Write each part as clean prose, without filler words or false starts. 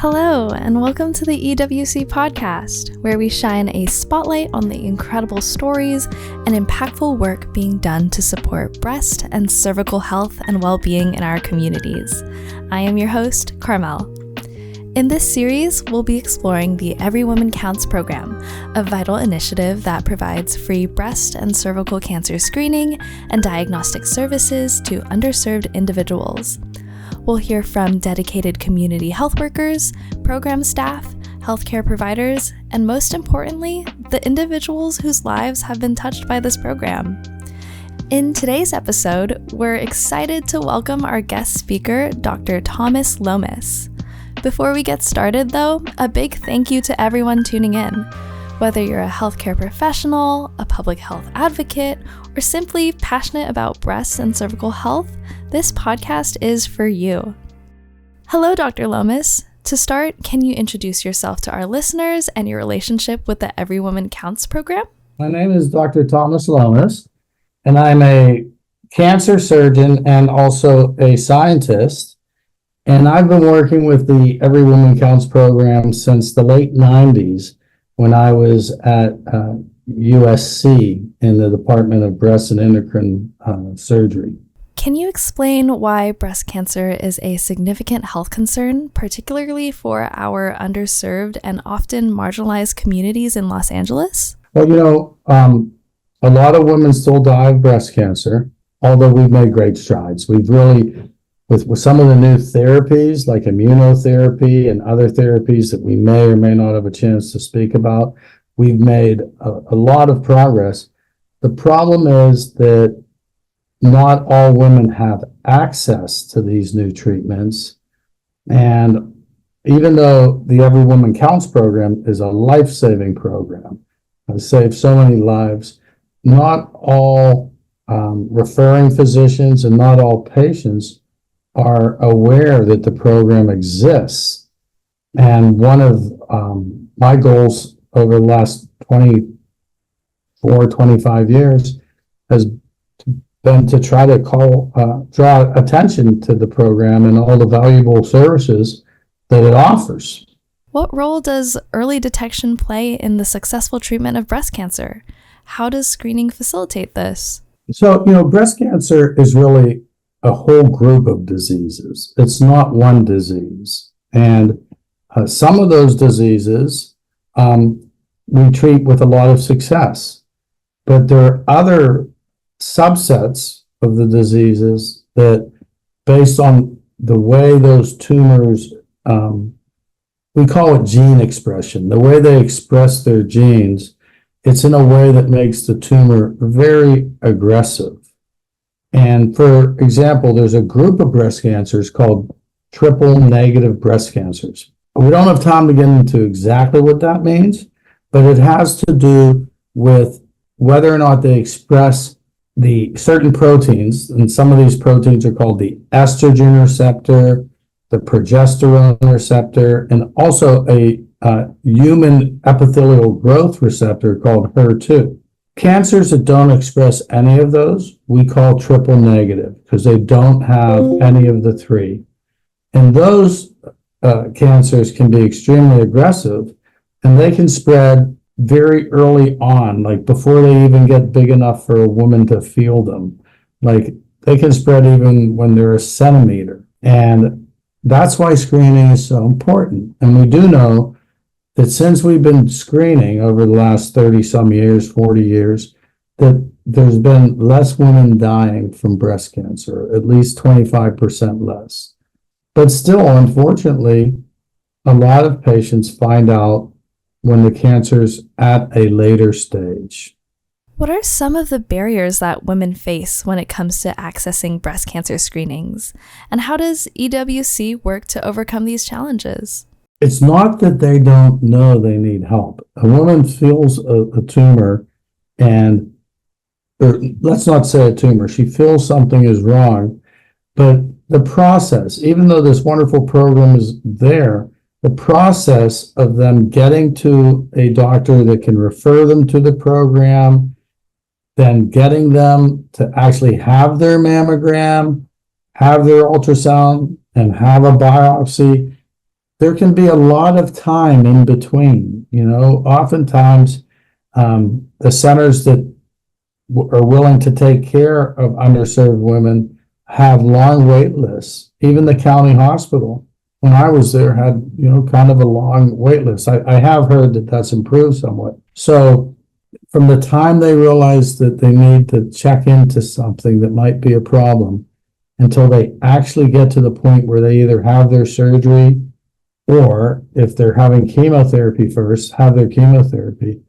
Hello, and welcome to the EWC podcast, where we shine a spotlight on the incredible stories and impactful work being done to support breast and cervical health and well-being in our communities. I am your host, Carmel. In this series, we'll be exploring the Every Woman Counts program, a vital initiative that provides free breast and cervical cancer screening and diagnostic services to underserved individuals. We'll hear from dedicated community health workers, program staff, healthcare providers, and most importantly, the individuals whose lives have been touched by this program. In today's episode, we're excited to welcome our guest speaker, Dr. Thomas Lomas. Before we get started, though, a big thank you to everyone tuning in. Whether you're a healthcare professional, a public health advocate, or simply passionate about breast and cervical health, this podcast is for you. Hello, Dr. Lomas. To start, can you introduce yourself to our listeners and your relationship with the Every Woman Counts program? My name is Dr. Thomas Lomas, and I'm a cancer surgeon and also a scientist. And I've been working with the Every Woman Counts program since the late 90s when I was at USC in the Department of Breast and Endocrine Surgery. Can you explain why breast cancer is a significant health concern, particularly for our underserved and often marginalized communities in Los Angeles? Well, a lot of women still die of breast cancer, although we've made great strides. We've really, with some of the new therapies like immunotherapy and other therapies that we may or may not have a chance to speak about, we've made a lot of progress. The problem is that not all women have access to these new treatments. And even though the Every Woman Counts program is a life-saving program, has saved so many lives, not all referring physicians and not all patients are aware that the program exists. And one of my goals over the last 25 years has been to try to draw attention to the program and all the valuable services that it offers. What role does early detection play in the successful treatment of breast cancer? How does screening facilitate this? So, breast cancer is really a whole group of diseases. It's not one disease. And some of those diseases we treat with a lot of success. But there are other subsets of the diseases that, based on the way those tumors, we call it gene expression, the way they express their genes, it's in a way that makes the tumor very aggressive. And for example, there's a group of breast cancers called triple negative breast cancers. We don't have time to get into exactly what that means, but it has to do with whether or not they express the certain proteins, and some of these proteins are called the estrogen receptor, the progesterone receptor, and also a human epithelial growth receptor called HER2. Cancers that don't express any of those, we call triple negative because they don't have any of the three. And those cancers can be extremely aggressive, and they can spread very early on, like before they even get big enough for a woman to feel them. Like they can spread even when they're a centimeter. And that's why screening is so important. And we do know that since we've been screening over the last 30 some years, 40 years, that there's been less women dying from breast cancer, at least 25% less. But still, unfortunately, a lot of patients find out when the cancer's at a later stage. What are some of the barriers that women face when it comes to accessing breast cancer screenings? And how does EWC work to overcome these challenges? It's not that they don't know they need help. A woman feels a tumor or let's not say a tumor, she feels something is wrong, but the process, even though this wonderful program is there, the process of them getting to a doctor that can refer them to the program, then getting them to actually have their mammogram, have their ultrasound, and have a biopsy, there can be a lot of time in between. Oftentimes the centers that are willing to take care of underserved women have long wait lists. Even the county hospital, when I was there, had kind of a long wait list. I have heard that that's improved somewhat. So from the time they realize that they need to check into something that might be a problem until they actually get to the point where they either have their surgery, or if they're having chemotherapy first, have their chemotherapy,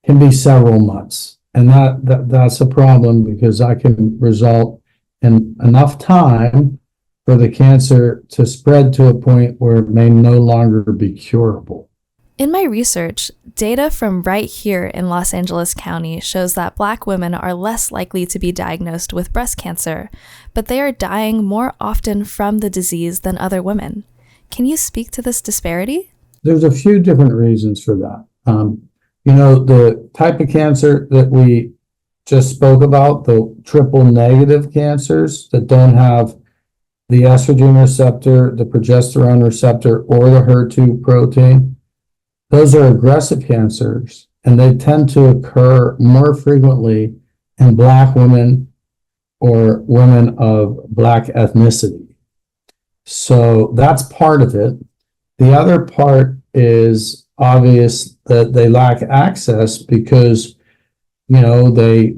can be several months. And that's a problem, because that can result in enough time for the cancer to spread to a point where it may no longer be curable. In my research, data from right here in Los Angeles County shows that Black women are less likely to be diagnosed with breast cancer, but they are dying more often from the disease than other women. Can you speak to this disparity? There's a few different reasons for that. The type of cancer that we just spoke about, the triple negative cancers that don't have the estrogen receptor, the progesterone receptor, or the HER2 protein, those are aggressive cancers, and they tend to occur more frequently in Black women or women of Black ethnicity. So that's part of it. The other part is obvious that they lack access because, they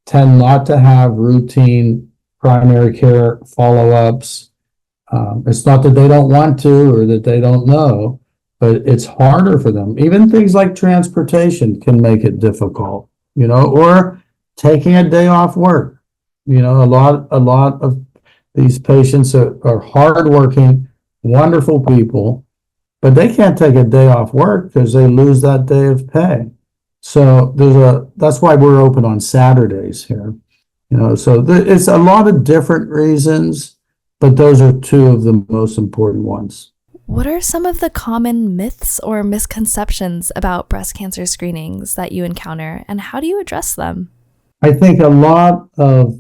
tend not to have routine primary care follow-ups. It's not that they don't want to or that they don't know, but it's harder for them. Even things like transportation can make it difficult, or taking a day off work. A lot of these patients are hardworking, wonderful people, but they can't take a day off work because they lose that day of pay. So that's why we're open on Saturdays here. So it's a lot of different reasons, but those are two of the most important ones. What are some of the common myths or misconceptions about breast cancer screenings that you encounter, and how do you address them? I think a lot of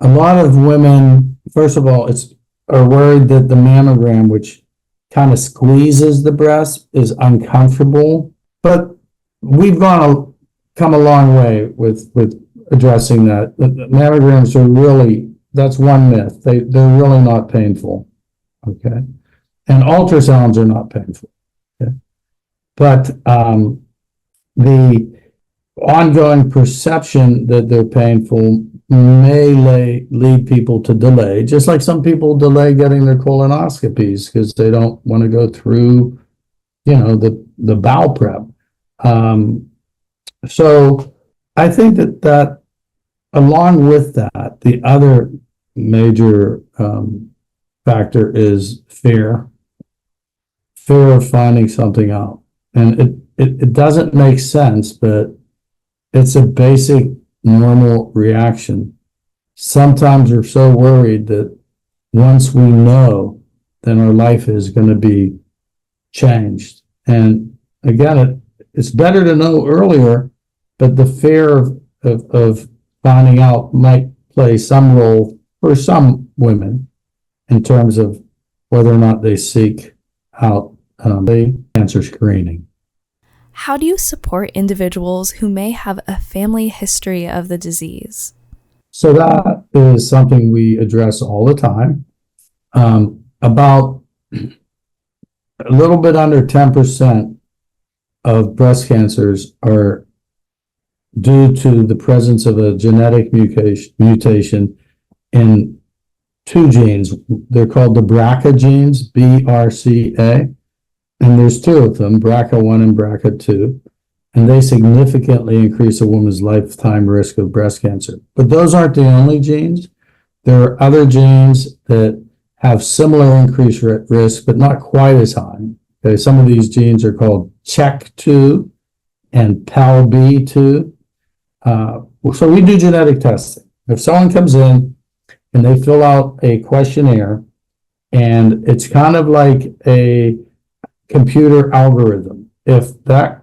women, first of all, are worried that the mammogram, which kind of squeezes the breast, is uncomfortable. But we've come a long way with addressing that. The mammograms are that's one myth. They're really not painful. Okay. And ultrasounds are not painful. Okay. But the ongoing perception that they're painful may lead people to delay, just like some people delay getting their colonoscopies because they don't want to go through, the bowel prep. So I think that along with that, the other major factor is fear of finding something out. And it doesn't make sense, but it's a basic normal reaction. Sometimes we're so worried that once we know, then our life is going to be changed. And again, it's better to know earlier, but the fear of finding out might play some role for some women in terms of whether or not they seek out the cancer screening. How do you support individuals who may have a family history of the disease? So that is something we address all the time. About a little bit under 10% of breast cancers are due to the presence of a genetic mutation in two genes. They're called the BRCA genes, BRCA. And there's two of them, BRCA1 and BRCA2, and they significantly increase a woman's lifetime risk of breast cancer. But those aren't the only genes. There are other genes that have similar increased risk, but not quite as high. Okay, some of these genes are called CHEK2 and PALB2. So we do genetic testing. If someone comes in and they fill out a questionnaire, and it's kind of like a computer algorithm. If that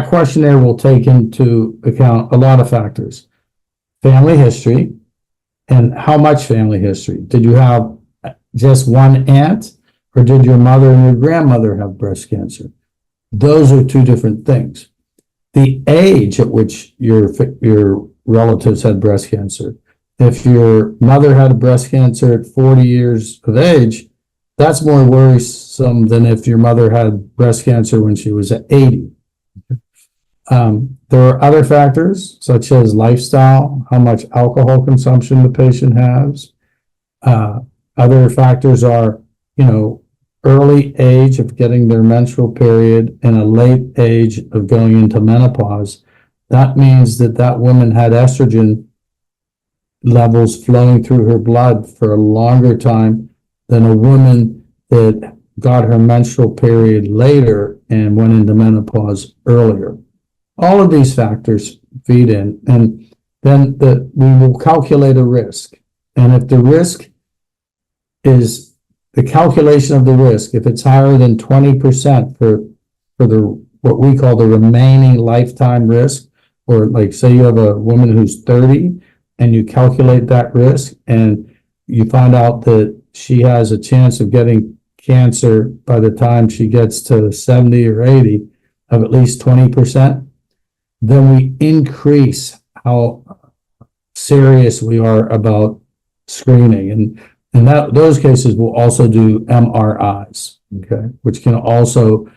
questionnaire will take into account a lot of factors. Family history, and how much family history. Did you have just one aunt, Or did your mother and your grandmother have breast cancer? Those are two different things. The age at which your relatives had breast cancer. If your mother had breast cancer at 40 years of age, that's more worrisome than if your mother had breast cancer when she was at 80. There are other factors such as lifestyle, how much alcohol consumption the patient has. Other factors are, early age of getting their menstrual period and a late age of going into menopause. That means that woman had estrogen levels flowing through her blood for a longer time than a woman that got her menstrual period later and went into menopause earlier. All of these factors feed in, and then we will calculate a risk. And if the risk is the calculation of the risk, if it's higher than 20% for what we call the remaining lifetime risk, or like say you have a woman who's 30 and you calculate that risk and you find out that she has a chance of getting cancer by the time she gets to 70 or 80 of at least 20%, then we increase how serious we are about screening. And those cases will also do MRIs, okay, which can also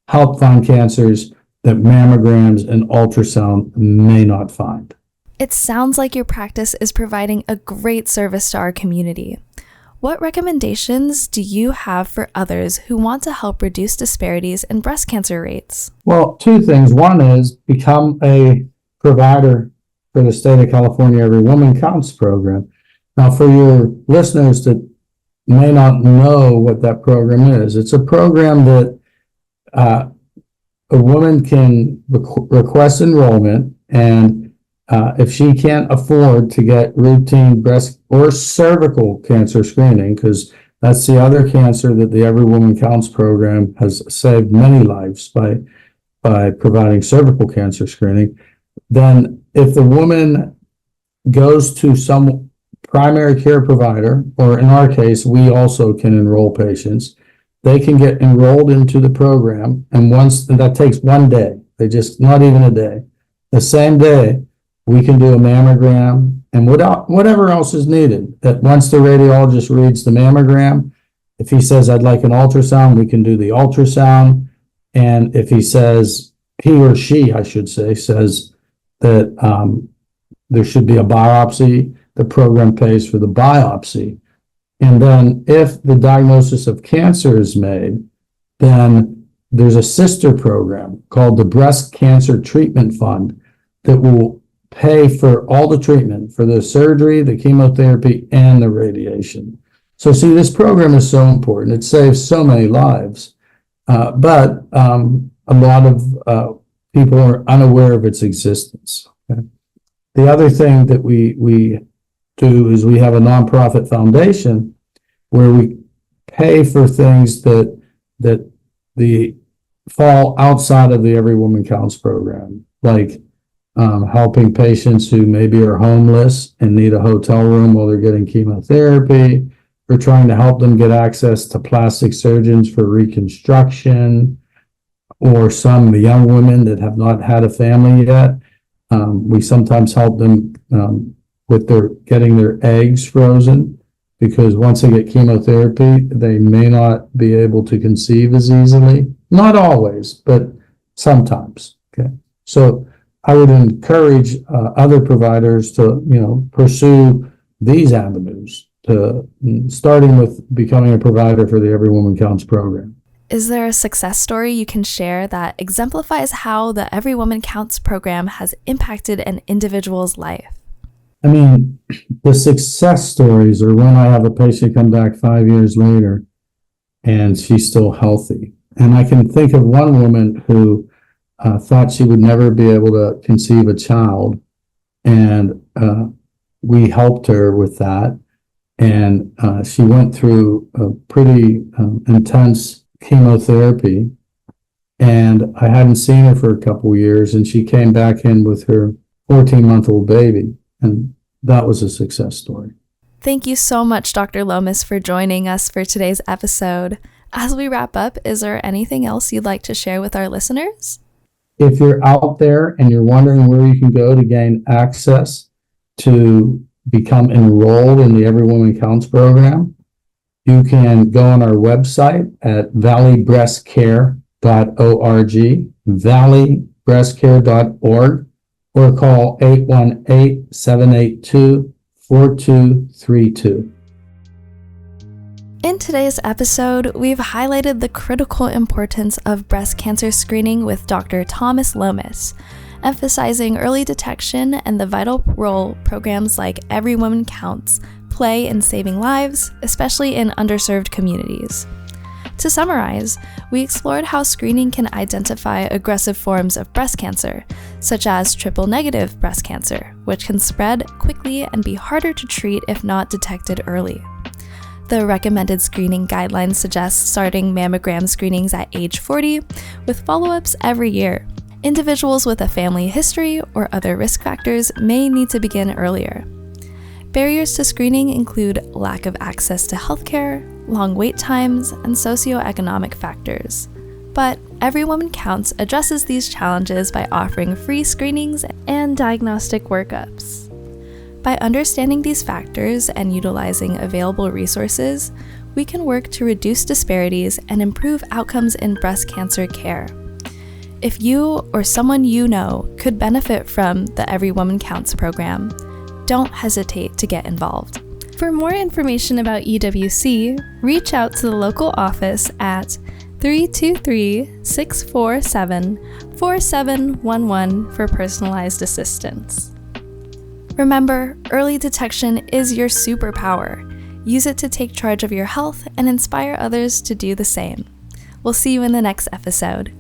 help find cancers that mammograms and ultrasound may not find. It sounds like your practice is providing a great service to our community. What recommendations do you have for others who want to help reduce disparities in breast cancer rates? Well, two things. One is become a provider for the state of California Every Woman Counts program. Now, for your listeners that may not know what that program is, it's a program that a woman can request enrollment, and if she can't afford to get routine breast or cervical cancer screening, because that's the other cancer that the Every Woman Counts program has saved many lives by providing cervical cancer screening, then if the woman goes to some primary care provider, or in our case, we also can enroll patients, they can get enrolled into the program. And that takes one day, not even a day. The same day, we can do a mammogram and whatever else is needed. That once the radiologist reads the mammogram, if he says, I'd like an ultrasound, we can do the ultrasound. And if he or she, I should say, says that there should be a biopsy, the program pays for the biopsy. And then if the diagnosis of cancer is made, then there's a sister program called the Breast Cancer Treatment Fund that will pay for all the treatment, for the surgery, the chemotherapy, and the radiation. So see, this program is so important. It saves so many lives, but a lot of people are unaware of its existence. Okay? The other thing that we do is we have a nonprofit foundation where we pay for things that fall outside of the Every Woman Counts program, like helping patients who maybe are homeless and need a hotel room while they're getting chemotherapy. We're trying to help them get access to plastic surgeons for reconstruction, or some young women that have not had a family yet. We sometimes help them with getting their eggs frozen, because once they get chemotherapy, they may not be able to conceive as easily. Not always, but sometimes. Okay, so I would encourage other providers to pursue these avenues, starting with becoming a provider for the Every Woman Counts program. Is there a success story you can share that exemplifies how the Every Woman Counts program has impacted an individual's life? I mean, the success stories are when I have a patient come back 5 years later and she's still healthy. And I can think of one woman who thought she would never be able to conceive a child, and we helped her with that. And she went through a pretty intense chemotherapy, and I hadn't seen her for a couple of years, and she came back in with her 14-month-old baby, and that was a success story. Thank you so much, Dr. Lomas, for joining us for today's episode. As we wrap up, is there anything else you'd like to share with our listeners? If you're out there and you're wondering where you can go to gain access to become enrolled in the Every Woman Counts program, you can go on our website at valleybreastcare.org, valleybreastcare.org, or call 818-782-4232. In today's episode, we've highlighted the critical importance of breast cancer screening with Dr. Thomas Lomas, emphasizing early detection and the vital role programs like Every Woman Counts play in saving lives, especially in underserved communities. To summarize, we explored how screening can identify aggressive forms of breast cancer, such as triple-negative breast cancer, which can spread quickly and be harder to treat if not detected early. The recommended screening guidelines suggest starting mammogram screenings at age 40, with follow-ups every year. Individuals with a family history or other risk factors may need to begin earlier. Barriers to screening include lack of access to healthcare, long wait times, and socioeconomic factors. But Every Woman Counts addresses these challenges by offering free screenings and diagnostic workups. By understanding these factors and utilizing available resources, we can work to reduce disparities and improve outcomes in breast cancer care. If you or someone you know could benefit from the Every Woman Counts program, don't hesitate to get involved. For more information about EWC, reach out to the local office at 323-647-4711 for personalized assistance. Remember, early detection is your superpower. Use it to take charge of your health and inspire others to do the same. We'll see you in the next episode.